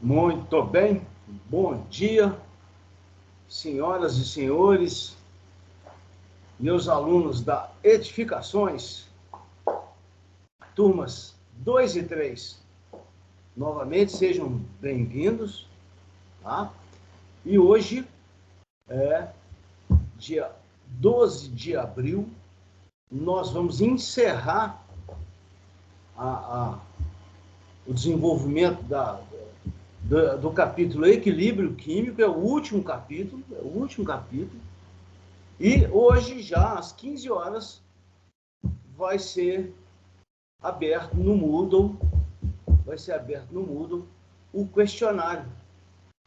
Muito bem, bom dia, senhoras e senhores, meus alunos da Edificações, turmas 2 e 3. Novamente, sejam bem-vindos, tá? E hoje é dia 12 de abril, nós vamos encerrar o desenvolvimento do capítulo Equilíbrio Químico, é o último capítulo, e hoje, já às 15 horas, vai ser aberto no Moodle, o questionário,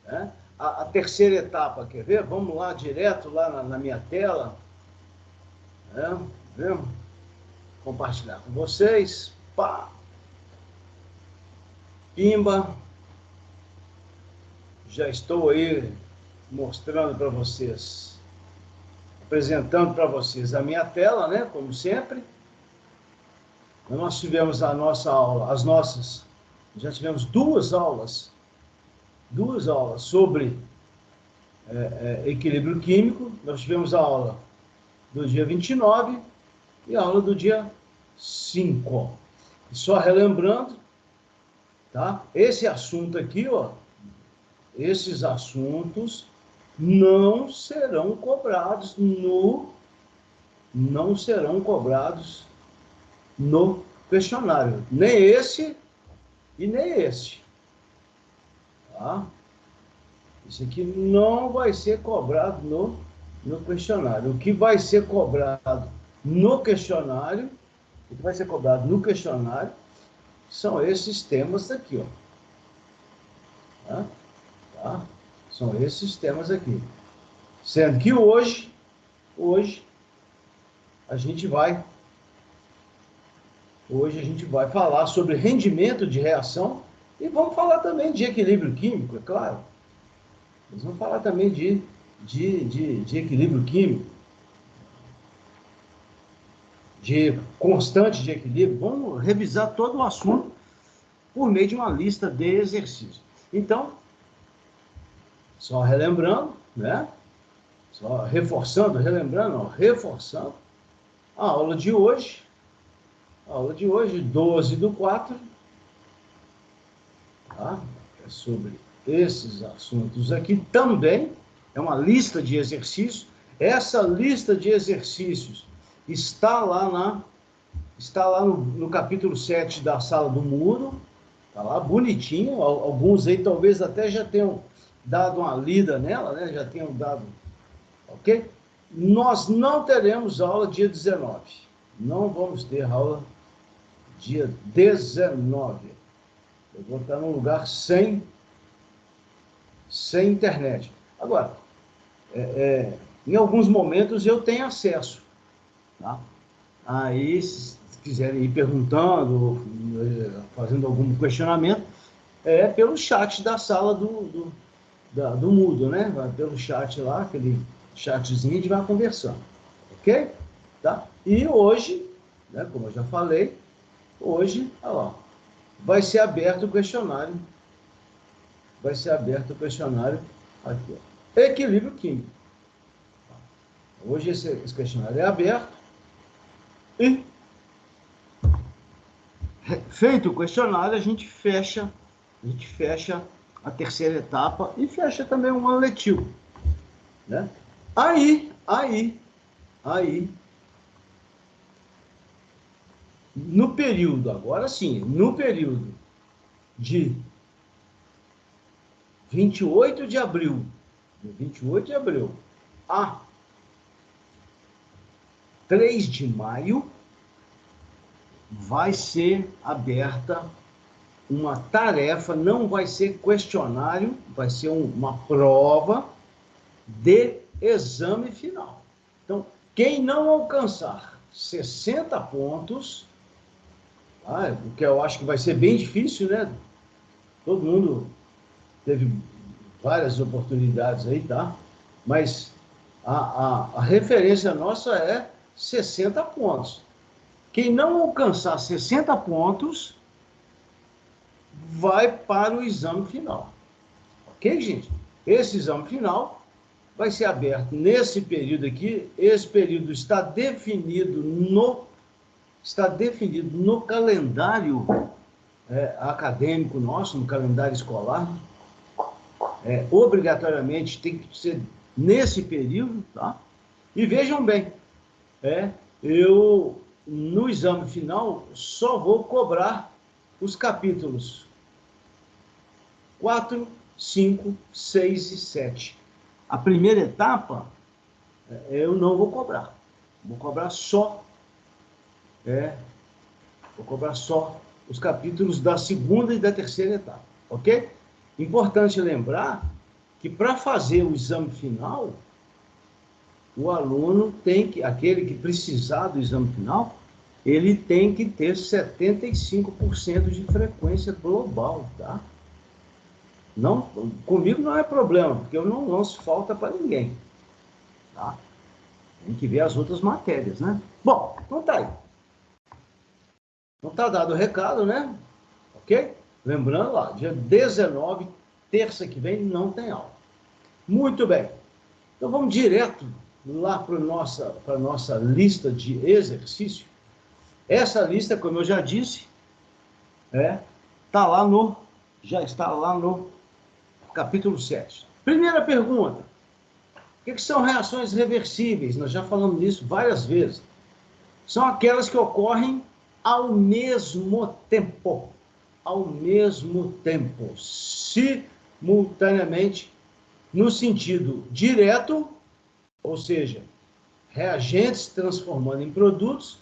né? A terceira etapa, quer ver? Vamos lá, direto lá na minha tela, né? Vamos compartilhar com vocês, pá, pimba, já estou aí mostrando para vocês, apresentando para vocês a minha tela, né? Como sempre. Nós tivemos a nossa aula, já tivemos duas aulas sobre equilíbrio químico. Nós tivemos a aula do dia 29 e a aula do dia 5. E só relembrando, tá? Esse assunto aqui, ó, esses assuntos não serão cobrados no questionário, nem esse e nem esse, tá? Isso aqui não vai ser cobrado no questionário. O que vai ser cobrado no questionário, são esses temas aqui, ó. Tá? São esses temas aqui. Sendo que hoje a gente vai falar sobre rendimento de reação e vamos falar também de equilíbrio químico, é claro. Nós vamos falar também de equilíbrio químico, de constante de equilíbrio. Vamos revisar todo o assunto por meio de uma lista de exercícios. Então, só relembrando, né? Só reforçando, reforçando a aula de hoje, 12/4, tá? É sobre esses assuntos aqui. Também é uma lista de exercícios. Essa lista de exercícios está lá no capítulo 7 da Sala do Muro, está lá bonitinho. Alguns aí talvez até já tenham dado uma lida nela, né? Já tenham dado, ok? Nós não teremos aula dia 19. Não vamos ter aula dia 19. Eu vou estar num lugar sem internet. Agora, em alguns momentos eu tenho acesso, tá? Aí, se quiserem ir perguntando, fazendo algum questionamento, pelo chat da sala do Moodle, né? Pelo chat lá, aquele chatzinho, a gente vai conversando, ok? Tá? E hoje, né, como eu já falei, hoje, olha lá, vai ser aberto o questionário. Aqui, ó. Equilíbrio químico. Hoje esse questionário é aberto. E, feito o questionário, a gente fecha a terceira etapa e fecha também um ano letivo, né? Aí, no período, agora sim, no período de 28 de abril a 3 de maio, vai ser aberta uma tarefa, não vai ser questionário, vai ser uma prova de exame final. Então, quem não alcançar 60 pontos, o que eu acho que vai ser bem difícil, né? Todo mundo teve várias oportunidades aí, tá? Mas a referência nossa é 60 pontos. Quem não alcançar 60 pontos vai para o exame final. Ok, gente? Esse exame final vai ser aberto nesse período aqui. Esse período está definido no calendário acadêmico nosso, no calendário escolar. Obrigatoriamente tem que ser nesse período, tá? E vejam bem, eu no exame final só vou cobrar os capítulos 4, 5, 6 e 7. A primeira etapa eu não vou cobrar. Vou cobrar só os capítulos da segunda e da terceira etapa, ok? Importante lembrar que para fazer o exame final, o aluno tem que, aquele que precisar do exame final, ele tem que ter 75% de frequência global, tá? Não, comigo não é problema, porque eu não lanço falta para ninguém, tá? Tem que ver as outras matérias, né? Bom, então tá aí. Então tá dado o recado, né? Ok? Lembrando lá, dia 19, terça que vem, não tem aula. Muito bem. Então vamos direto lá para a nossa lista de exercício. Essa lista, como eu já disse, já está lá no capítulo 7. Primeira pergunta. O que são reações reversíveis? Nós já falamos disso várias vezes. São aquelas que ocorrem ao mesmo tempo. Ao mesmo tempo. Simultaneamente, no sentido direto, ou seja, reagentes transformando em produtos,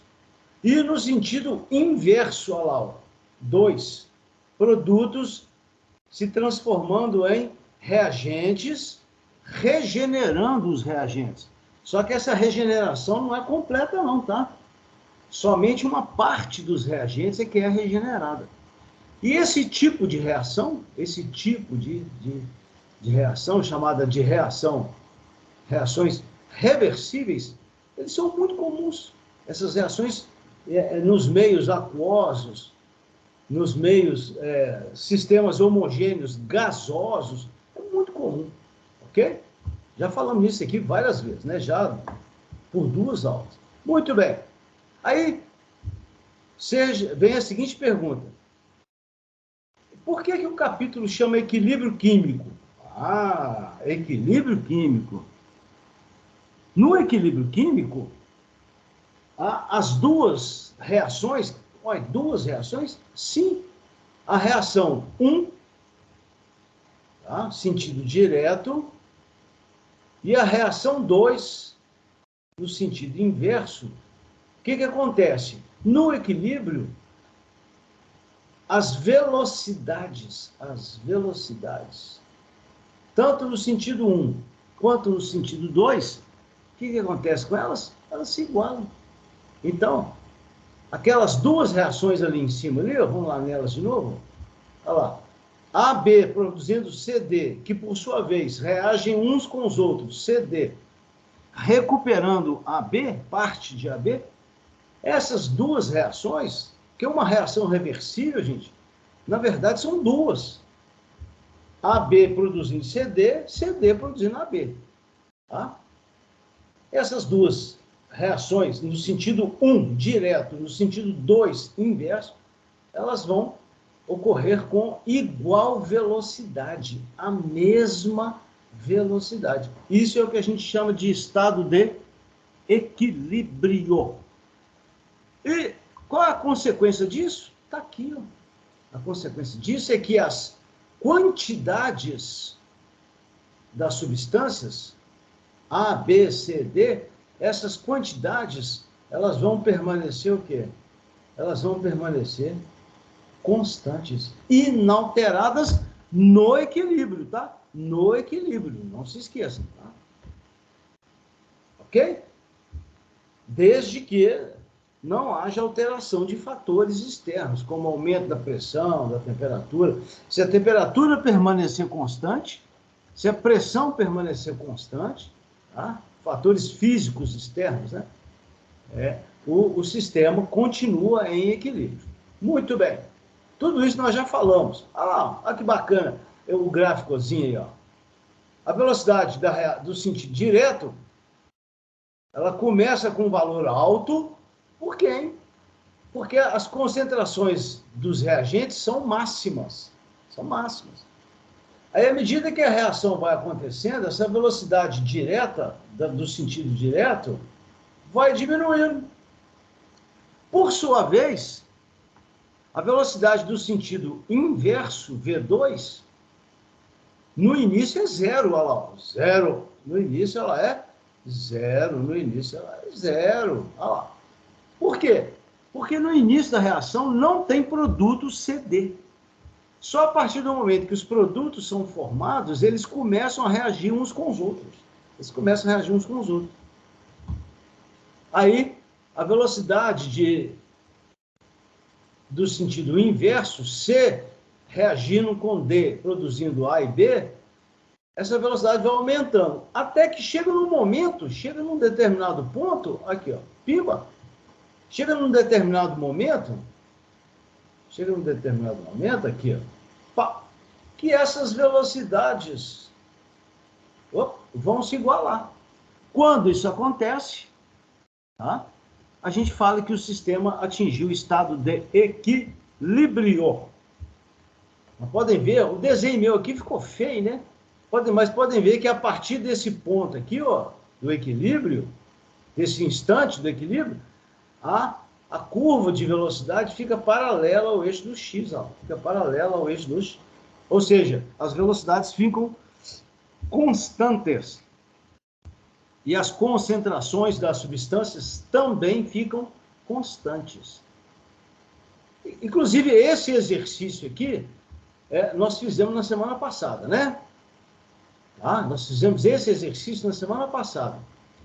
e no sentido inverso, olha lá, 2, produtos se transformando em reagentes, regenerando os reagentes. Só que essa regeneração não é completa não, tá? Somente uma parte dos reagentes é que é regenerada. E esse tipo de reação, esse tipo de reação, chamada de reações reversíveis, eles são muito comuns. Essas reações nos meios aquosos, nos meios, sistemas homogêneos, gasosos, é muito comum, ok? Já falamos nisso aqui várias vezes, né? Já por 2 aulas. Muito bem. Aí, vem a seguinte pergunta. Por que o capítulo chama equilíbrio químico? Equilíbrio químico. No equilíbrio químico, há as duas reações. Olha, 2 reações? Sim. A reação 1, tá? Sentido direto, e a reação 2, no sentido inverso. O que acontece? No equilíbrio, as velocidades, tanto no sentido 1 quanto no sentido 2, o que acontece com elas? Elas se igualam. Então, aquelas 2 reações ali em cima, vamos lá nelas de novo. Olha lá. AB produzindo CD, que por sua vez reagem uns com os outros, CD, recuperando AB, parte de AB, essas 2 reações, que é uma reação reversível, gente, na verdade são 2. AB produzindo CD, CD produzindo AB. Tá? Essas 2 reações, no sentido 1 direto, no sentido 2 inverso, elas vão ocorrer com igual velocidade, a mesma velocidade. Isso é o que a gente chama de estado de equilíbrio. E qual a consequência disso? Está aqui, ó. A consequência disso é que as quantidades das substâncias A, B, C, D, essas quantidades, elas vão permanecer o quê? Elas vão permanecer constantes, inalteradas no equilíbrio, tá? No equilíbrio, não se esqueçam, tá? Ok? Desde que não haja alteração de fatores externos, como aumento da pressão, da temperatura. Se a temperatura permanecer constante, se a pressão permanecer constante, tá? Fatores físicos externos, né? O sistema continua em equilíbrio. Muito bem. Tudo isso nós já falamos. Olha que bacana. o gráficozinho aí, ó. A velocidade do sentido direto, ela começa com um valor alto, por quê? Porque as concentrações dos reagentes são máximas. São máximas. Aí, à medida que a reação vai acontecendo, essa velocidade direta, do sentido direto, vai diminuindo. Por sua vez, a velocidade do sentido inverso, V2, no início é zero, olha lá, zero. No início ela é zero, no início ela é zero, olha lá. Por quê? Porque no início da reação não tem produto CD. Só a partir do momento que os produtos são formados, eles começam a reagir uns com os outros. Eles começam a reagir uns com os outros. Aí, a velocidade do sentido inverso, C reagindo com D, produzindo A e B, essa velocidade vai aumentando. Até que chega num momento, chega num determinado ponto, aqui, ó, pimba, chega num determinado momento, aqui, ó, pá, que essas velocidades vão se igualar. Quando isso acontece, tá? A gente fala que o sistema atingiu o estado de equilíbrio. Mas podem ver, o desenho meu aqui ficou feio, né? Mas podem ver que a partir desse ponto aqui, ó, do equilíbrio, desse instante do equilíbrio, a curva de velocidade fica paralela ao eixo do x, ó, fica paralela ao eixo do x. Ou seja, as velocidades ficam constantes. E as concentrações das substâncias também ficam constantes. Inclusive, esse exercício aqui, nós fizemos na semana passada, né? Nós fizemos esse exercício na semana passada.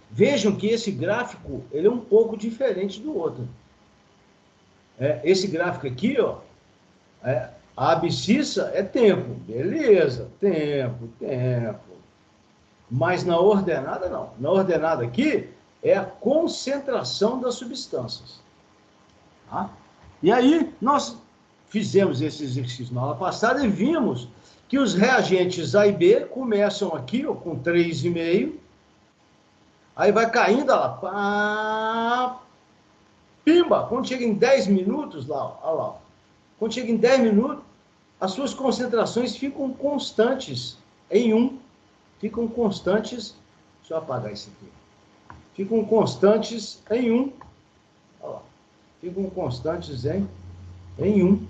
Vejam que esse gráfico, ele é um pouco diferente do outro. Esse gráfico aqui, ó, a abscissa é tempo, beleza, tempo. Mas na ordenada, não. Na ordenada aqui, é a concentração das substâncias. Tá? E aí, nós fizemos esse exercício na aula passada e vimos que os reagentes A e B começam aqui, ó, com 3,5, aí vai caindo, ó lá, pá, pimba, quando chega em 10 minutos, lá, ó lá, quando chega em 10 minutos, as suas concentrações ficam constantes em 1. Ficam constantes, deixa eu apagar isso aqui, ficam constantes em 1, olha lá, ficam constantes em 1,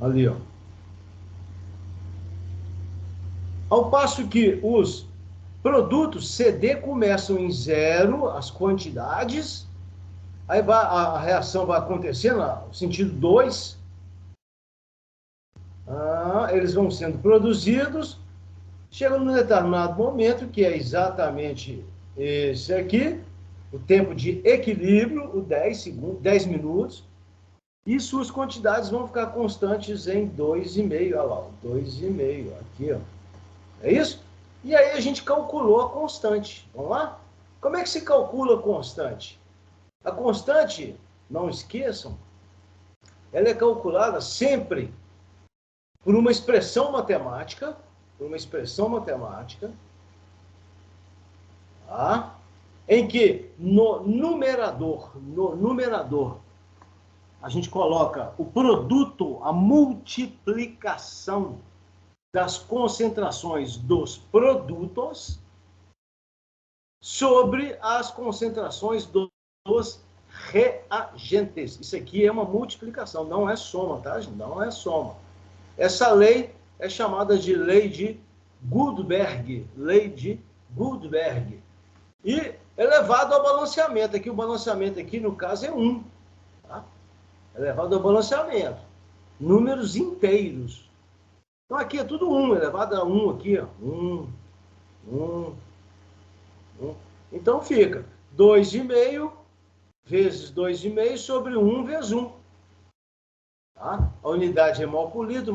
ali, ó. Ao passo que os produtos CD começam em 0, as quantidades, aí a reação vai acontecendo, no sentido 2, eles vão sendo produzidos, chega num determinado momento, que é exatamente esse aqui, o tempo de equilíbrio, o 10 minutos, e suas quantidades vão ficar constantes em 2,5, olha lá, 2,5, aqui, ó. É isso? E aí a gente calculou a constante. Vamos lá? Como é que se calcula a constante? A constante, não esqueçam, ela é calculada sempre por uma expressão matemática, tá? Em que no numerador, a gente coloca o produto, a multiplicação das concentrações dos produtos sobre as concentrações dos reagentes. Isso aqui é uma multiplicação, não é soma, tá, gente? Não é soma. Essa lei é chamada de lei de Gutenberg, e elevado ao balanceamento. Aqui o balanceamento aqui, no caso, é 1. Tá? Elevado ao balanceamento. Números inteiros. Então aqui é tudo 1, elevado a 1 aqui, ó. 1. Então fica 2,5 vezes 2,5 sobre 1 vezes 1. Tá? A unidade é mol por litro,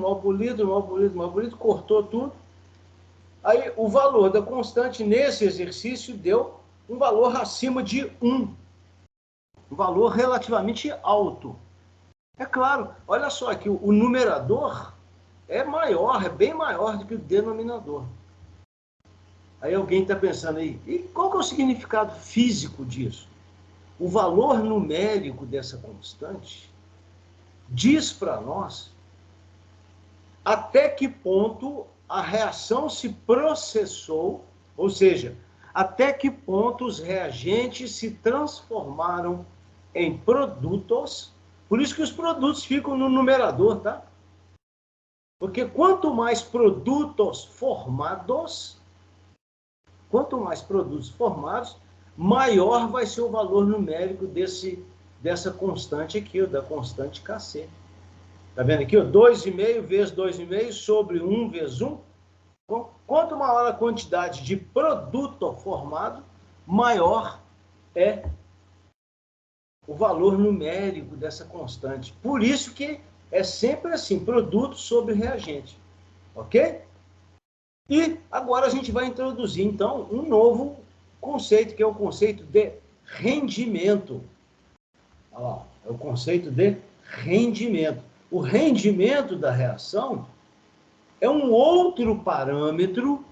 cortou tudo. Aí o valor da constante nesse exercício deu um valor acima de 1. Um valor relativamente alto. É claro, olha só aqui, o numerador é maior, é bem maior do que o denominador. Aí alguém está pensando aí, e qual que é o significado físico disso? O valor numérico dessa constante diz para nós até que ponto a reação se processou, ou seja, até que ponto os reagentes se transformaram em produtos. Por isso que os produtos ficam no numerador, tá? Porque quanto mais produtos formados, maior vai ser o valor numérico dessa constante aqui, da constante Kc. Tá vendo aqui? 2,5 vezes 2,5 sobre 1 vezes 1. Quanto maior a quantidade de produto formado, maior é o valor numérico dessa constante. Por isso que é sempre assim, produto sobre reagente. Ok? E agora a gente vai introduzir, então, um novo conceito, que é o conceito de rendimento. Olha lá, é o conceito de rendimento. O rendimento da reação é um outro parâmetro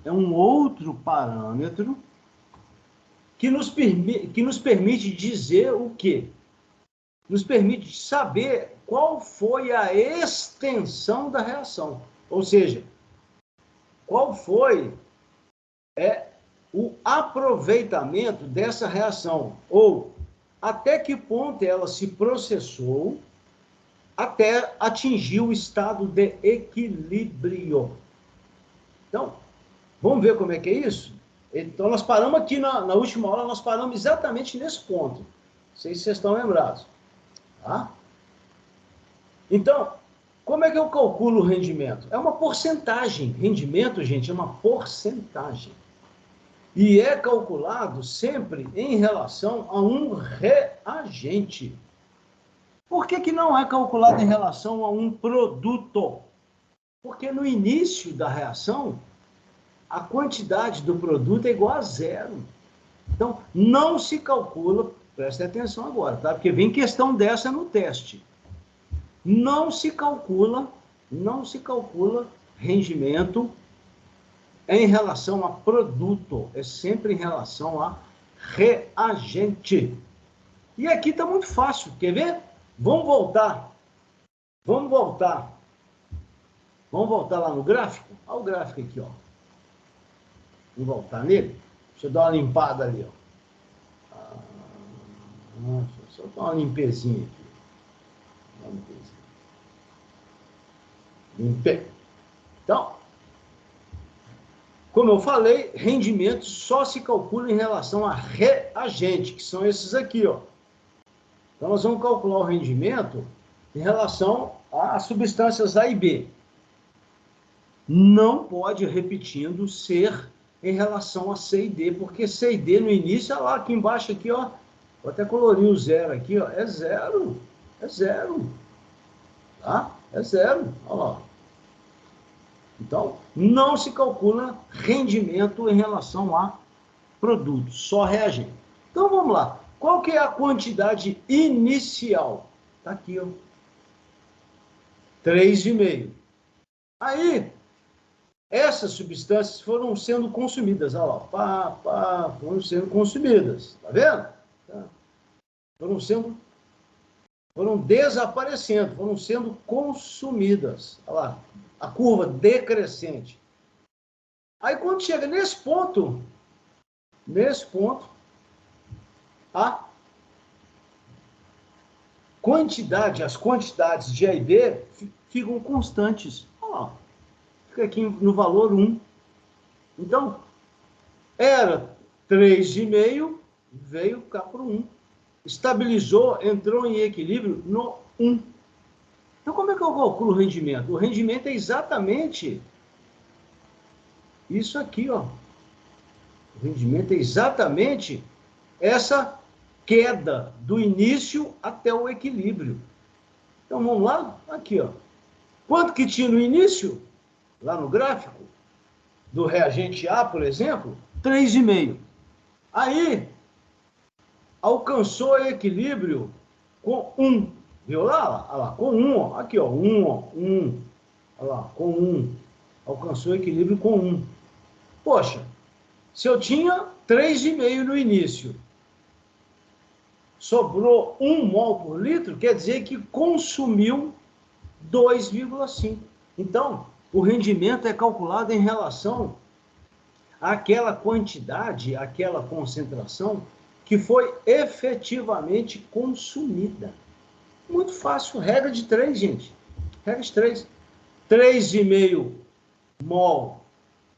que nos permite dizer o quê? Nos permite saber qual foi a extensão da reação. Ou seja, qual foi o aproveitamento dessa reação, ou até que ponto ela se processou até atingir o estado de equilíbrio. Então, vamos ver como é que é isso? Então, nós paramos aqui na última aula, nós paramos exatamente nesse ponto. Não sei se vocês estão lembrados. Tá? Então, como é que eu calculo o rendimento? É uma porcentagem. Rendimento, gente, é uma porcentagem. E é calculado sempre em relação a um reagente. Por que não é calculado em relação a um produto? Porque no início da reação, a quantidade do produto é igual a zero. Então, não se calcula, preste atenção agora, tá? Porque vem questão dessa no teste. Não se calcula rendimento em relação a produto, é sempre em relação a reagente. E aqui está muito fácil, quer ver? Vamos voltar lá no gráfico. Olha o gráfico aqui, ó. Vamos voltar nele. Deixa eu dar uma limpada ali, ó. Só dar uma limpezinha aqui. Limpei. Então, como eu falei, rendimento só se calcula em relação a reagente, que são esses aqui, ó. Então, nós vamos calcular o rendimento em relação às substâncias A e B. Não pode, repetindo, ser em relação a C e D, porque C e D no início, olha lá, aqui embaixo, aqui, ó, vou até colorir o zero aqui, ó, é zero, tá? É zero, olha lá. Então, não se calcula rendimento em relação a produto, só reagente. Então, vamos lá. Qual que é a quantidade inicial? Está aqui, ó. 3,5. Aí, essas substâncias foram sendo consumidas. Olha lá, foram sendo consumidas. Tá vendo? Tá. Foram desaparecendo, foram sendo consumidas. Olha lá, a curva decrescente. Aí, quando chega nesse ponto, a quantidade, as quantidades de A e B ficam constantes. Olha lá, fica aqui no valor 1. Então, era 3,5, veio cá para o 1. Estabilizou, entrou em equilíbrio no 1. Então, como é que eu calculo o rendimento? O rendimento é exatamente isso aqui, ó. O rendimento é exatamente essa queda do início até o equilíbrio. Então, vamos lá? Aqui, ó. Quanto que tinha no início? Lá no gráfico do reagente A, por exemplo, 3,5. Aí, alcançou equilíbrio com 1. Viu lá? Olha lá, com 1, ó. Aqui, ó. 1, ó. 1. Olha lá, com 1. Alcançou equilíbrio com 1. Poxa, se eu tinha 3,5 no início, sobrou 1 mol por litro, quer dizer que consumiu 2,5. Então, o rendimento é calculado em relação àquela quantidade, àquela concentração que foi efetivamente consumida. Muito fácil, regra de 3, gente. Regra de 3. 3,5 mol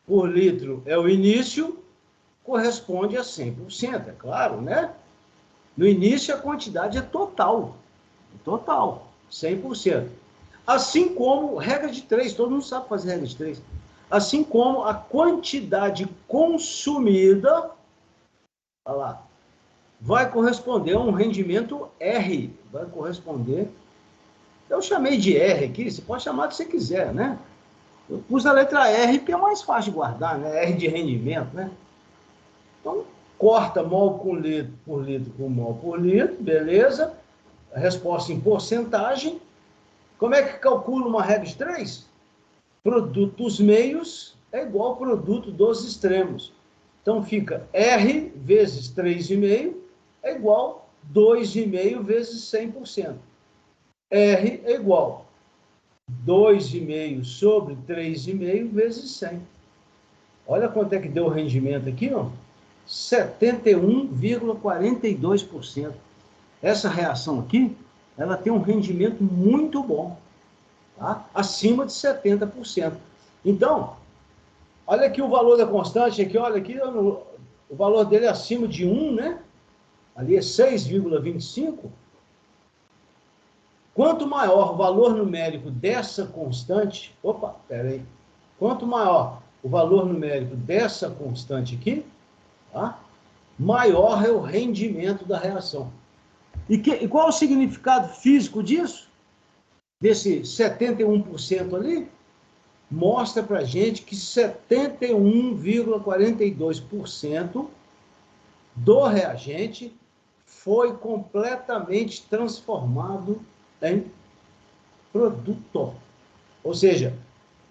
por litro é o início, corresponde a 100%, é claro, né? No início a quantidade é total, 100%. Assim como, regra de 3, todo mundo sabe fazer regra de 3. Assim como a quantidade consumida, olha lá, vai corresponder a um rendimento R, vai corresponder, eu chamei de R aqui, você pode chamar do que você quiser, né? Eu pus a letra R porque é mais fácil de guardar, né? R de rendimento, né? Então, corta mol por litro com mol por litro, beleza? A resposta em porcentagem. Como é que calcula uma regra de 3? Produto dos meios é igual ao produto dos extremos. Então, fica R vezes 3,5 é igual a 2,5 vezes 100%. R é igual a 2,5 sobre 3,5 vezes 100. Olha quanto é que deu o rendimento aqui, ó. 71,42%. Essa reação aqui, ela tem um rendimento muito bom, tá? Acima de 70%. Então, olha aqui o valor da constante, aqui, olha aqui, o valor dele é acima de 1, né? Ali é 6,25. Quanto maior o valor numérico dessa constante, quanto maior o valor numérico dessa constante aqui, tá? Maior é o rendimento da reação. E qual é o significado físico disso? Desse 71% ali? Mostra para a gente que 71,42% do reagente foi completamente transformado em produto. Ou seja,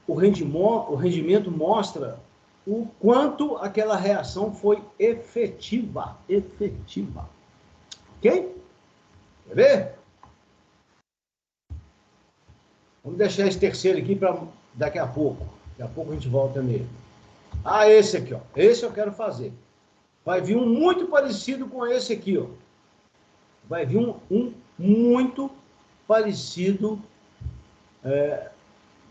o rendimento mostra o quanto aquela reação foi efetiva. Ok? Quer ver? Vamos deixar esse terceiro aqui para daqui a pouco. Daqui a pouco a gente volta nele. Ah, esse aqui, ó. Esse eu quero fazer. Vai vir um muito parecido com esse aqui, ó. Vai vir um muito parecido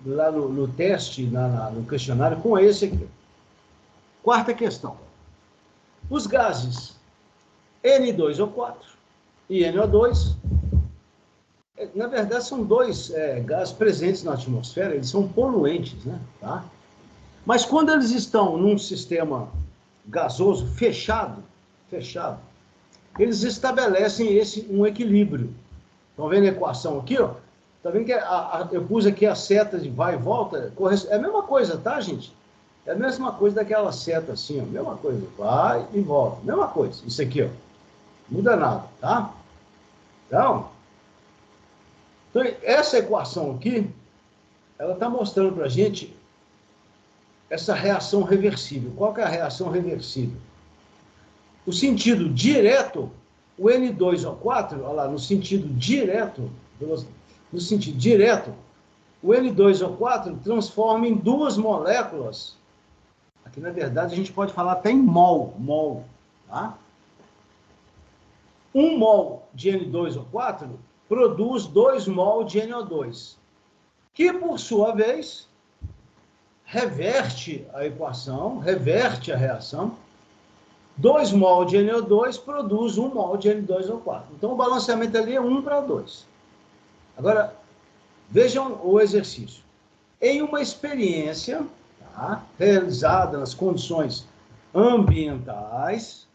lá no teste, no questionário, com esse aqui. Quarta questão. Os gases N2O4 e NO2, na verdade, são dois gases presentes na atmosfera, eles são poluentes, né? Tá? Mas quando eles estão num sistema gasoso fechado, eles estabelecem um equilíbrio. Estão vendo a equação aqui, ó? Tá vendo que eu pus aqui a seta de vai e volta? É a mesma coisa, tá, gente? É a mesma coisa daquela seta assim, ó. Mesma coisa, vai e volta. Mesma coisa, isso aqui, ó. Muda nada, tá? Então, essa equação aqui, ela está mostrando para a gente essa reação reversível. Qual que é a reação reversível? O sentido direto, o N2O4, olha lá, no sentido direto, o N2O4 transforma em duas moléculas. Aqui, na verdade, a gente pode falar até em mol, tá? 1 mol de N2O4 produz 2 mol de NO2, que, por sua vez, reverte a equação, reverte a reação. 2 mol de NO2 produz 1 mol de N2O4. Então, o balanceamento ali é 1 para 2. Agora, vejam o exercício. Em uma experiência, tá, realizada nas condições ambientais,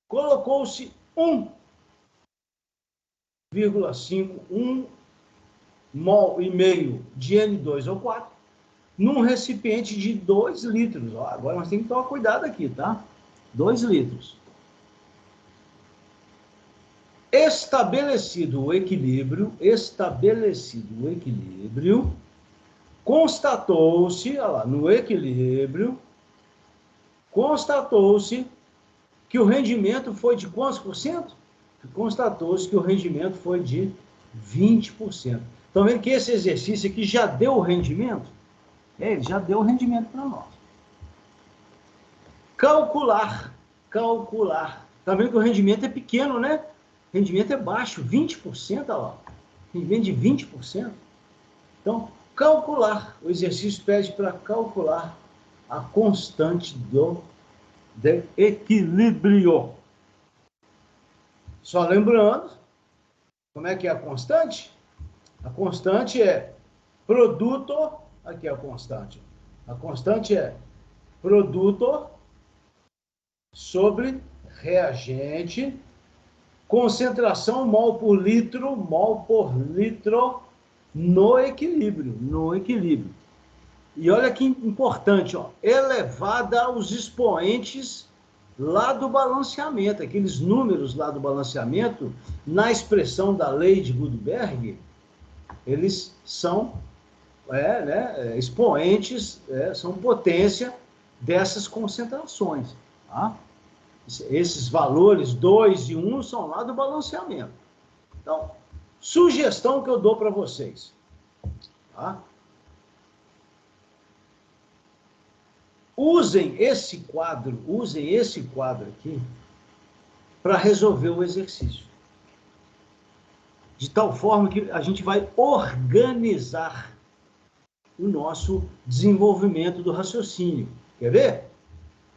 colocou-se 1,5 mol e meio de N2O4 num recipiente de 2 litros. Ó, agora nós temos que tomar cuidado aqui, tá? 2 litros. Estabelecido o equilíbrio, constatou-se, olha lá, no equilíbrio, constatou-se que o rendimento foi de quantos por cento? Constatou-se que o rendimento foi de 20%. Estão vendo que esse exercício aqui já deu o rendimento? Ele já deu o rendimento para nós. Calcular. Está vendo que o rendimento é pequeno, né? O rendimento é baixo, 20%, olha lá. Rendimento de 20%. Então, calcular. O exercício pede para calcular a constante de equilíbrio. Só lembrando, como é que é a constante? A constante é produto, aqui é a constante. A constante é produto sobre reagente, concentração mol por litro no equilíbrio. E olha que importante, ó, elevada aos expoentes lá do balanceamento, aqueles números lá do balanceamento, na expressão da lei de Gutenberg, eles são expoentes, são potência dessas concentrações. Tá? Esses valores 2 e 1 são lá do balanceamento. Então, sugestão que eu dou para vocês. Tá? Usem esse quadro aqui para resolver o exercício. De tal forma que a gente vai organizar o nosso desenvolvimento do raciocínio. Quer ver?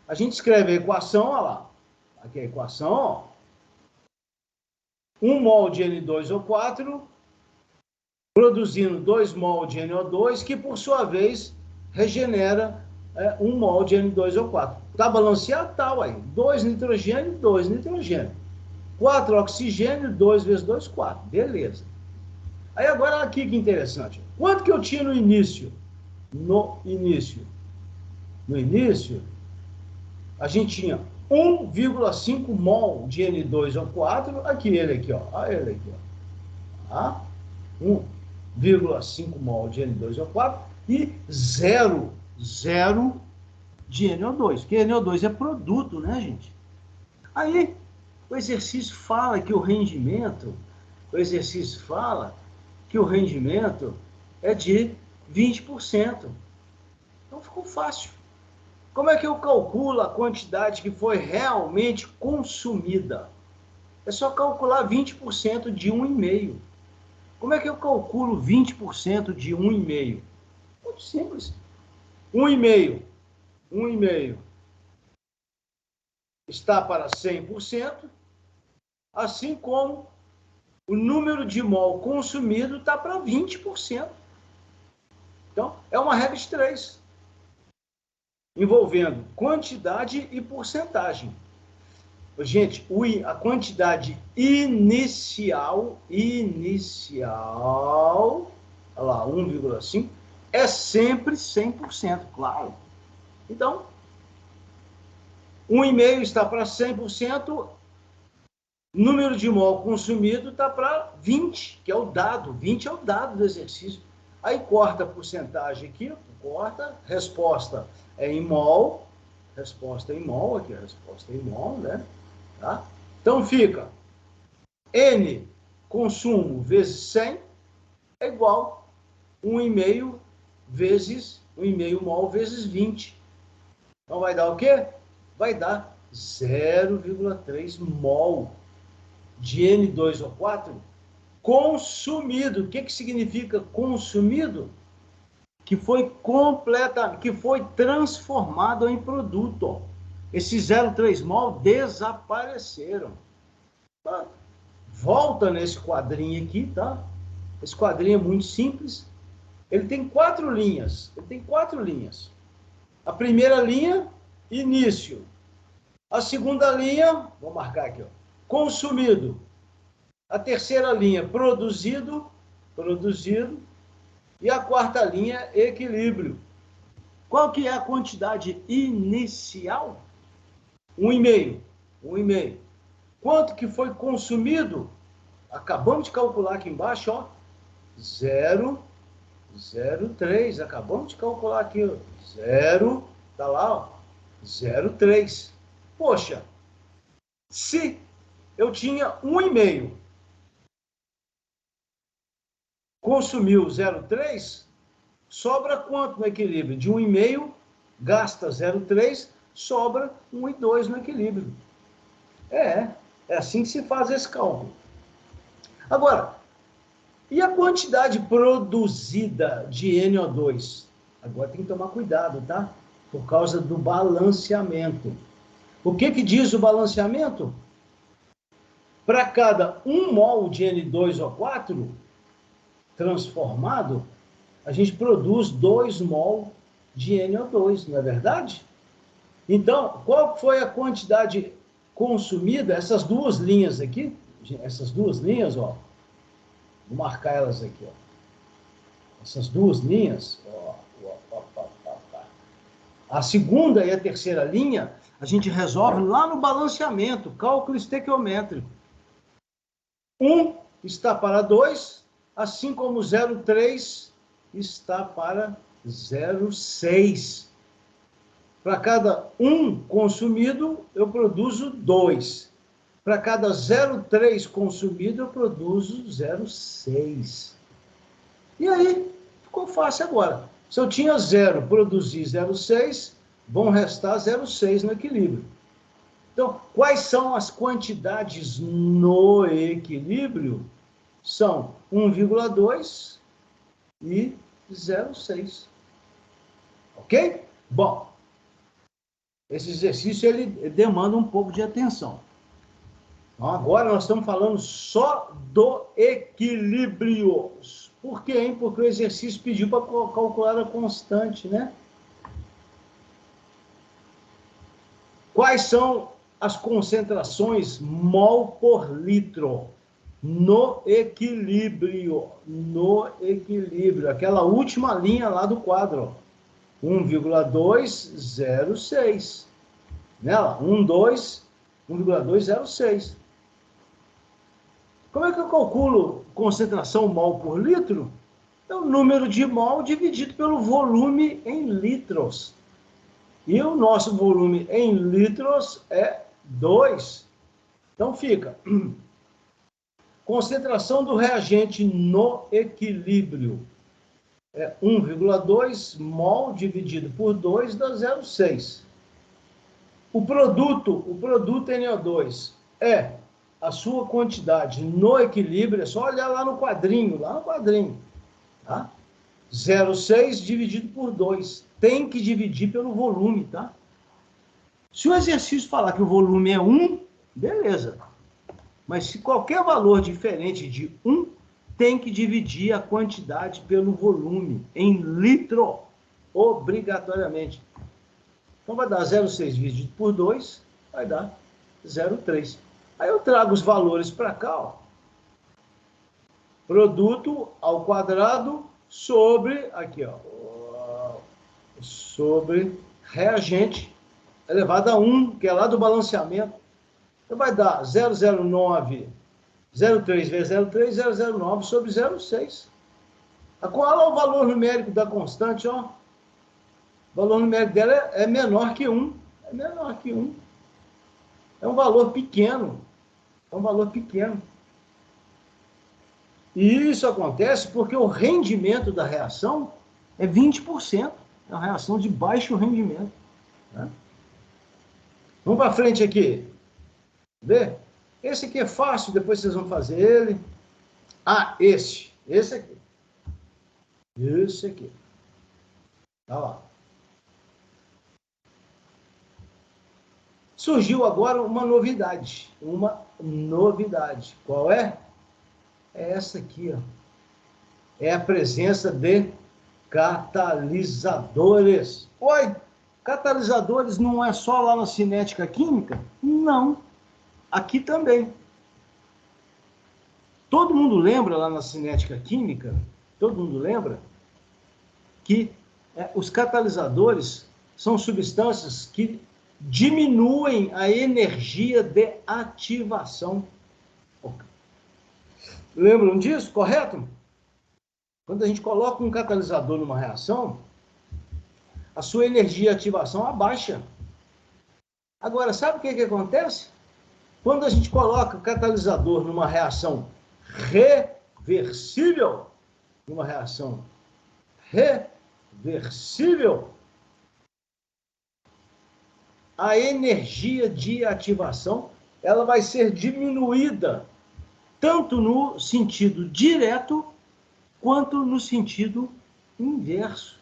A gente escreve a equação, olha lá. Aqui é a equação, ó. 1 mol de N2O4 produzindo 2 mol de NO2, que por sua vez regenera 1 mol de N2O4. Está balanceado? Tá, ué. 2 nitrogênio, 2 nitrogênio. 4 oxigênio, 2 vezes 2, 4. Beleza. Aí agora aqui que interessante. Quanto que eu tinha no início? No início, a gente tinha 1,5 mol de N2O4. Aqui ele aqui, ó. Olha ele aqui, ó. Tá? 1,5 mol de N2O4 e 0 de NO2, porque NO2 é produto, né, gente? Aí, o exercício fala que o rendimento é de 20%. Então, ficou fácil. Como é que eu calculo a quantidade que foi realmente consumida? É só calcular 20% de 1,5. Como é que eu calculo 20% de 1,5? Muito simples. 1,5 está para 100%, assim como o número de mol consumido está para 20%. Então, é uma regra de 3, envolvendo quantidade e porcentagem. Gente, a quantidade inicial, olha lá, 1,5, é sempre 100%, claro. Então, 1,5 está para 100%, número de mol consumido está para 20, que é o dado. 20 é o dado do exercício. Aí corta a porcentagem aqui, resposta é em mol, aqui a resposta é em mol, né? Tá? Então fica N consumo vezes 100 é igual 1,5 vezes 1,5 mol vezes 20. Então vai dar o quê? Vai dar 0,3 mol de N2O4 consumido. O que significa consumido? Que foi transformado em produto. Esses 0,3 mol desapareceram. Tá? Volta nesse quadrinho aqui, tá? Esse quadrinho é muito simples. Ele tem 4 linhas. A primeira linha, início. A segunda linha, vou marcar aqui, ó, consumido. A terceira linha, produzido. E a quarta linha, equilíbrio. Qual que é a quantidade inicial? 1,5. Quanto que foi consumido? Acabamos de calcular aqui embaixo, ó, 0,3 0,3. Acabamos de calcular aqui, ó. 0, tá lá, ó. 0,3. Poxa, se eu tinha 1,5, consumiu 0,3, sobra quanto no equilíbrio? De 1,5, gasta 0,3, sobra 1,2 no equilíbrio. É assim que se faz esse cálculo. Agora, e a quantidade produzida de NO2? Agora tem que tomar cuidado, tá? Por causa do balanceamento. O que diz o balanceamento? Para cada 1 mol de N2O4 transformado, a gente produz 2 mol de NO2, não é verdade? Então, qual foi a quantidade consumida? Essas duas linhas aqui, essas duas linhas, ó, vou marcar elas aqui, ó. Essas duas linhas, ó, a segunda e a terceira linha, a gente resolve lá no balanceamento, cálculo estequiométrico. 1 está para 2, assim como 0,3 está para 0,6. Para cada 1 consumido, eu produzo 2. Para cada 0,3 consumido, eu produzo 0,6. E aí, ficou fácil agora. Se eu tinha 0, produzi 0,6, vão restar 0,6 no equilíbrio. Então, quais são as quantidades no equilíbrio? São 1,2 e 0,6. Ok? Bom, esse exercício ele demanda um pouco de atenção. Então, agora nós estamos falando só do equilíbrio. Por quê, hein? Porque o exercício pediu para calcular a constante, né? Quais são as concentrações mol por litro no equilíbrio? No equilíbrio. Aquela última linha lá do quadro. 1,206. Nela, 1,206. Como é que eu calculo concentração mol por litro? É o número de mol dividido pelo volume em litros. E o nosso volume em litros é 2. Então fica concentração do reagente no equilíbrio é 1,2 mol dividido por 2 dá 0,6. O produto NO2 é a sua quantidade no equilíbrio, é só olhar lá no quadrinho, tá? 0,6 dividido por 2. Tem que dividir pelo volume, tá? Se o exercício falar que o volume é 1, beleza. Mas se qualquer valor diferente de 1, tem que dividir a quantidade pelo volume, em litro, obrigatoriamente. Então vai dar 0,6 dividido por 2, vai dar 0,3. Aí eu trago os valores para cá, ó. Produto ao quadrado sobre, aqui, ó, sobre reagente elevado a 1, que é lá do balanceamento. Então vai dar 0,09, 0,3 vezes 0,3, 0,09 sobre 0,6. Qual é o valor numérico da constante, ó? O valor numérico dela é menor que 1. É menor que 1. É um valor pequeno. É um valor pequeno. E isso acontece porque o rendimento da reação é 20%. É uma reação de baixo rendimento. Né? Vamos para frente aqui. Vê? Esse aqui é fácil, depois vocês vão fazer ele. Ah, esse aqui. Esse aqui. Tá lá. Surgiu agora uma novidade. Uma novidade. Qual é? É essa aqui, ó. É a presença de catalisadores. Oi, catalisadores não é só lá na cinética química? Não. Aqui também. Todo mundo lembra lá na cinética química? Todo mundo lembra? Que os catalisadores são substâncias que diminuem a energia de ativação. Lembram disso? Correto? Quando a gente coloca um catalisador numa reação, a sua energia de ativação abaixa. Agora, sabe o que acontece? Quando a gente coloca o catalisador numa reação reversível, a energia de ativação ela vai ser diminuída, tanto no sentido direto, quanto no sentido inverso.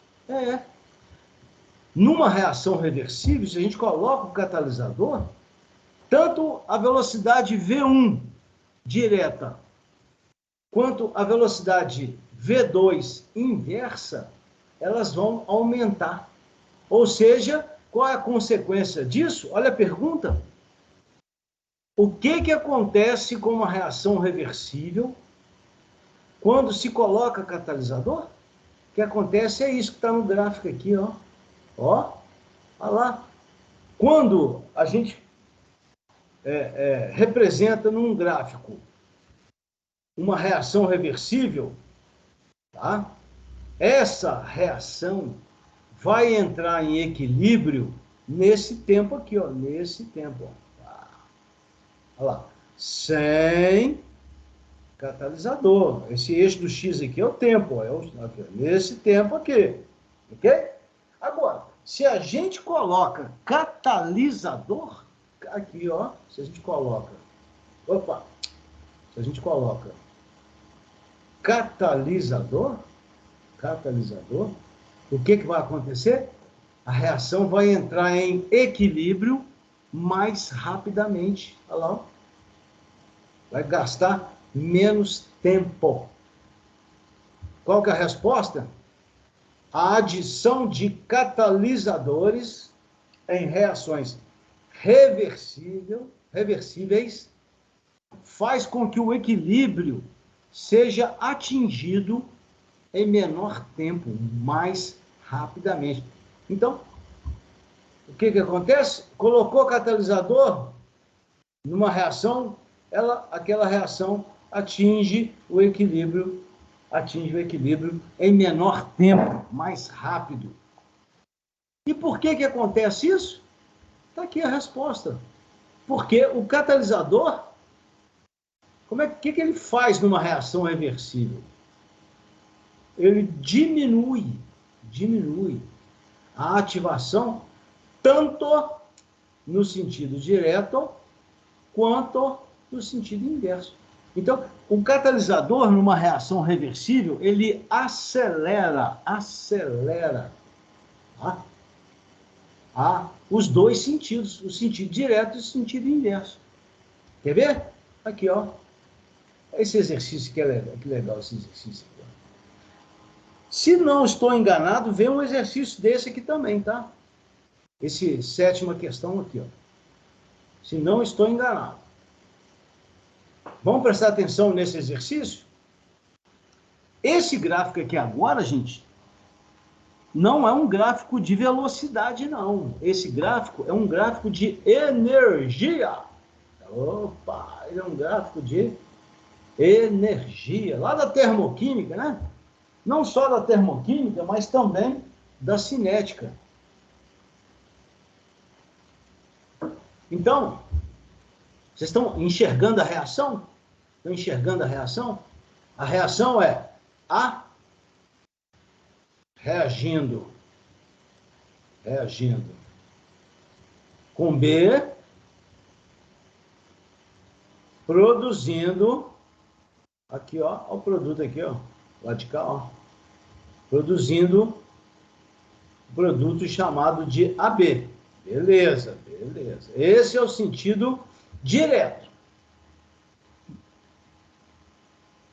Numa reação reversível, se a gente coloca o catalisador, tanto a velocidade V1 direta, quanto a velocidade V2 inversa, elas vão aumentar. Ou seja, qual é a consequência disso? Olha a pergunta. O que acontece com uma reação reversível quando se coloca catalisador? O que acontece é isso que está no gráfico aqui, ó. Olha lá. Quando a gente representa num gráfico uma reação reversível, tá? Essa reação vai entrar em equilíbrio nesse tempo aqui, ó, nesse tempo, ó. Olha lá, sem catalisador. Esse eixo do X aqui é o tempo, ó, nesse tempo aqui, ok? Agora, se a gente coloca catalisador, aqui, ó, se a gente coloca catalisador, o que vai acontecer? A reação vai entrar em equilíbrio mais rapidamente. Olha lá. Vai gastar menos tempo. Qual que é a resposta? A adição de catalisadores em reações reversíveis faz com que o equilíbrio seja atingido em menor tempo, mais rapidamente. Então, o que acontece? Colocou catalisador numa reação, aquela reação atinge o equilíbrio em menor tempo, mais rápido. E por que acontece isso? Está aqui a resposta. Porque o catalisador, o que ele faz numa reação reversível? Ele diminui a ativação tanto no sentido direto quanto no sentido inverso. Então, o catalisador numa reação reversível, ele acelera os dois sentidos, o sentido direto e o sentido inverso. Quer ver? Aqui, ó. Esse exercício que é legal, que legal esse exercício aqui. Se não estou enganado, vem um exercício desse aqui também, tá? Esse sétima questão aqui, ó. Se não estou enganado. Vamos prestar atenção nesse exercício? Esse gráfico aqui agora, gente, não é um gráfico de velocidade, não. Esse gráfico é um gráfico de energia. Opa, ele é um gráfico de energia. Lá da termoquímica, né? Não só da termoquímica, mas também da cinética. Então, vocês estão enxergando a reação? Estão enxergando a reação? A reação é A reagindo com B produzindo, aqui, ó, o produto aqui, ó, lá de cá, ó, produzindo produto chamado de AB. Beleza. Esse é o sentido direto.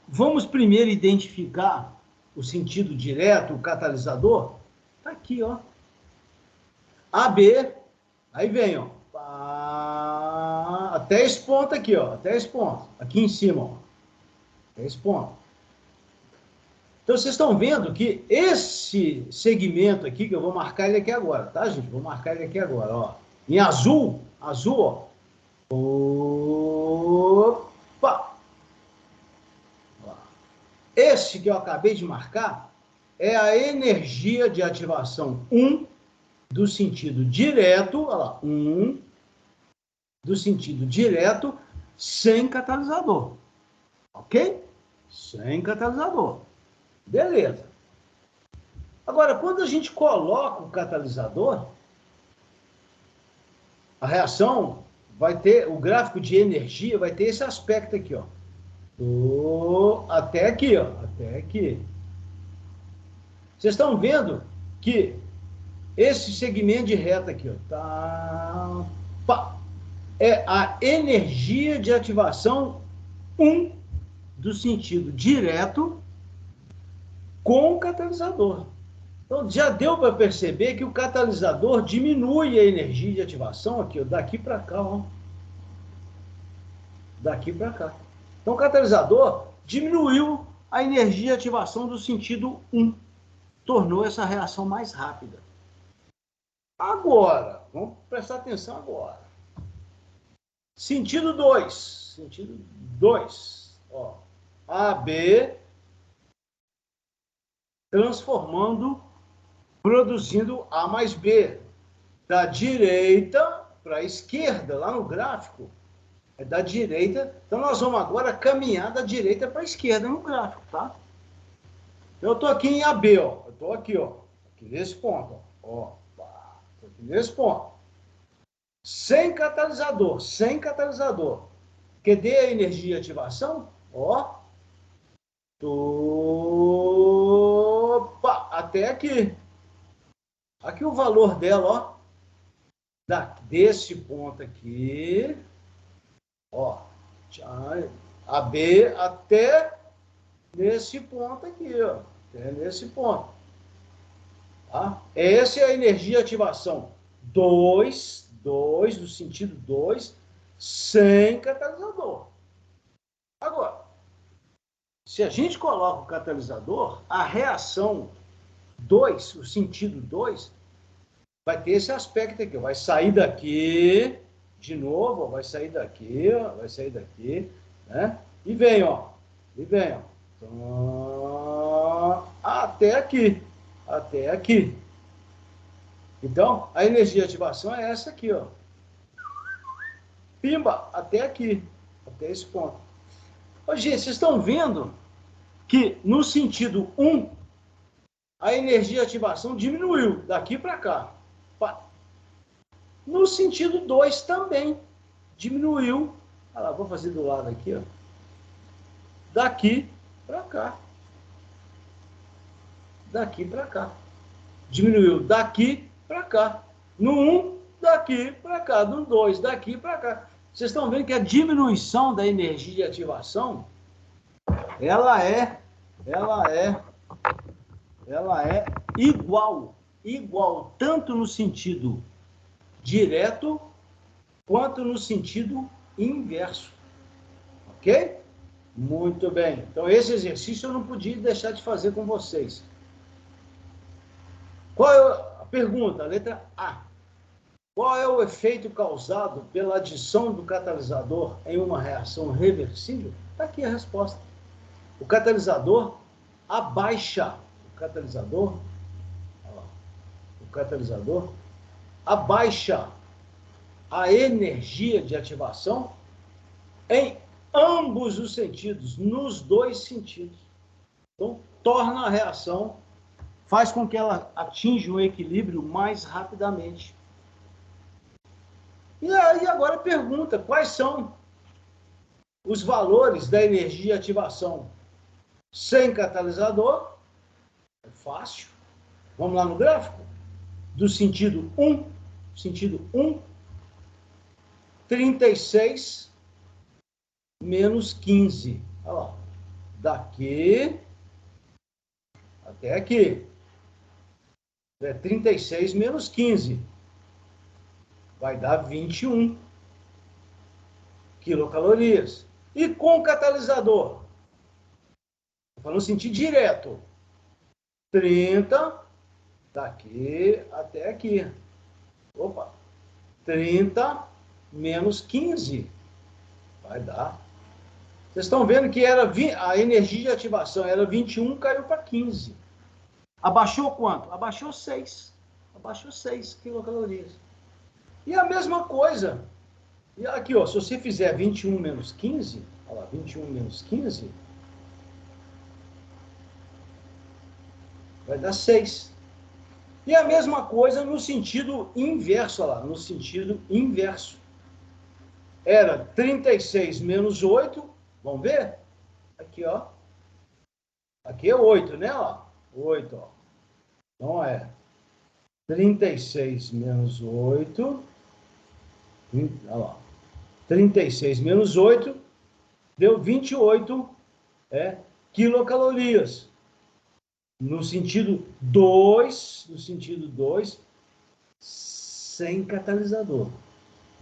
Vamos primeiro identificar o sentido direto, o catalisador. Tá aqui, ó. AB, aí vem, ó. Até esse ponto aqui, ó. Até esse ponto. Aqui em cima, ó. Até esse ponto. Então, vocês estão vendo que esse segmento aqui, que eu vou marcar ele aqui agora, tá, gente? Vou marcar ele aqui agora, ó. Em azul, ó. Opa! S que eu acabei de marcar é a energia de ativação 1 do sentido direto, olha lá, 1 do sentido direto sem catalisador. Ok? Sem catalisador. Beleza. Agora, quando a gente coloca o catalisador, a reação vai ter, o gráfico de energia vai ter esse aspecto aqui, ó. Até aqui, ó. Até aqui. Vocês estão vendo que esse segmento de reta aqui, ó, tá, pá, é a energia de ativação 1 do sentido direto com o catalisador. Então, já deu para perceber que o catalisador diminui a energia de ativação aqui, ó, daqui para cá, ó. Daqui para cá. Então, o catalisador diminuiu a energia de ativação do sentido 1. Tornou essa reação mais rápida. Agora, vamos prestar atenção agora. Sentido 2. Sentido 2. Ó, AB transformando, produzindo A mais B. Da direita para a esquerda, lá no gráfico. É da direita. Então, nós vamos agora caminhar da direita para a esquerda no gráfico, tá? Eu estou aqui em AB, ó. Eu estou aqui, ó. Aqui nesse ponto, ó. Estou aqui nesse ponto. Sem catalisador, sem catalisador. Cadê a energia de ativação? Ó. Opa, até aqui. Aqui o valor dela, ó. Desse ponto aqui. Ó. AB até nesse ponto aqui, ó. Até nesse ponto. Tá? Essa é a energia de ativação 2, do sentido 2, sem catalisador. Agora, se a gente coloca o catalisador, a reação 2, o sentido 2, vai ter esse aspecto aqui. Vai sair daqui, de novo, ó, vai sair daqui, ó, vai sair daqui, né? E vem, ó. E vem, ó. Então, até aqui. Até aqui. Então, a energia de ativação é essa aqui, ó. Pimba, até aqui. Até esse ponto. Ô, gente, vocês estão vendo que no sentido 1, a energia de ativação diminuiu daqui para cá. No sentido 2 também diminuiu. Olha lá, vou fazer do lado aqui, ó. Daqui para cá. Daqui para cá. Diminuiu daqui para cá. No 1, daqui para cá. No 2, daqui para cá. Vocês estão vendo que a diminuição da energia de ativação, ela é igual, tanto no sentido direto quanto no sentido inverso. Ok? Muito bem. Então, esse exercício eu não podia deixar de fazer com vocês. Qual é a pergunta? A letra A. Qual é o efeito causado pela adição do catalisador em uma reação reversível? Está aqui a resposta. O catalisador abaixa. O catalisador abaixa a energia de ativação em ambos os sentidos, nos dois sentidos. Então, torna a reação, faz com que ela atinja um equilíbrio mais rapidamente. E aí agora pergunta, quais são os valores da energia de ativação sem catalisador? É fácil. Vamos lá no gráfico? Do sentido 1, 36 menos 15. Olha lá. Daqui até aqui. É 36 menos 15. Vai dar 21 quilocalorias. E com catalisador? Estou falando sentido direto. 30, daqui até aqui. Opa. 30 menos 15. Vai dar Vocês estão vendo que a energia de ativação era 21, caiu para 15. Abaixou quanto? Abaixou 6. Abaixou 6 quilocalorias. E a mesma coisa. E aqui, ó, se você fizer 21 menos 15, olha lá, 21 menos 15, vai dar 6. E a mesma coisa no sentido inverso, olha lá, no sentido inverso. Era 36 menos 8, vamos ver? Aqui, ó. Aqui é 8, né? Ó, 8, ó. Então é 36 menos 8. Olha lá. 36 menos 8 deu 28 quilocalorias. No sentido 2, sem catalisador.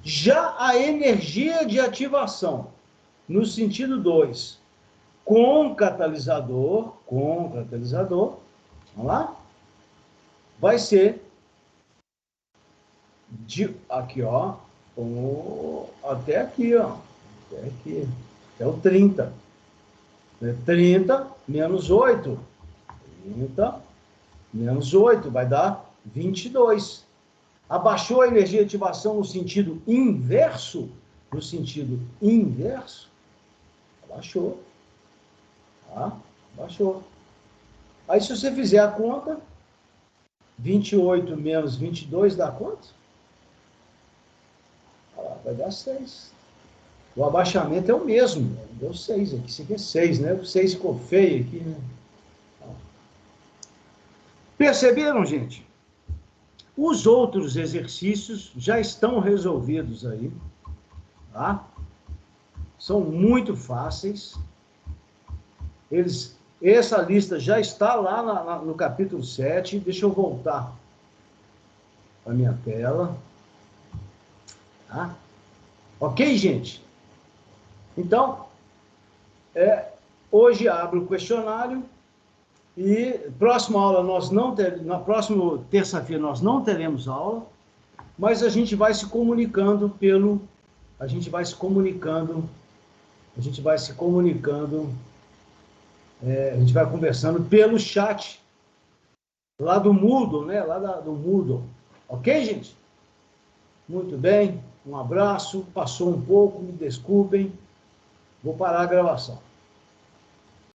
Já a energia de ativação, no sentido 2, com catalisador, vamos lá, vai ser aqui, ó, até aqui, ó, até o 30. 30 menos 8. 30 menos 8 vai dar 22. Abaixou a energia de ativação no sentido inverso? No sentido inverso? Abaixou. Tá? Abaixou. Aí, se você fizer a conta, 28 menos 22 dá quanto? Vai dar 6. O abaixamento é o mesmo. Deu 6 aqui. Isso aqui é 6, né? O 6 ficou feio aqui, né? Perceberam, gente? Os outros exercícios já estão resolvidos aí, tá? São muito fáceis. Essa lista já está lá no capítulo 7. Deixa eu voltar para a minha tela. Tá? Ok, gente? Então, hoje abro o questionário e próxima aula na próxima terça-feira nós não teremos aula, mas a gente vai se comunicando a gente vai conversando pelo chat lá do Moodle, né? Do Moodle. Ok, gente? Muito bem. Um abraço. Passou um pouco, me desculpem. Vou parar a gravação.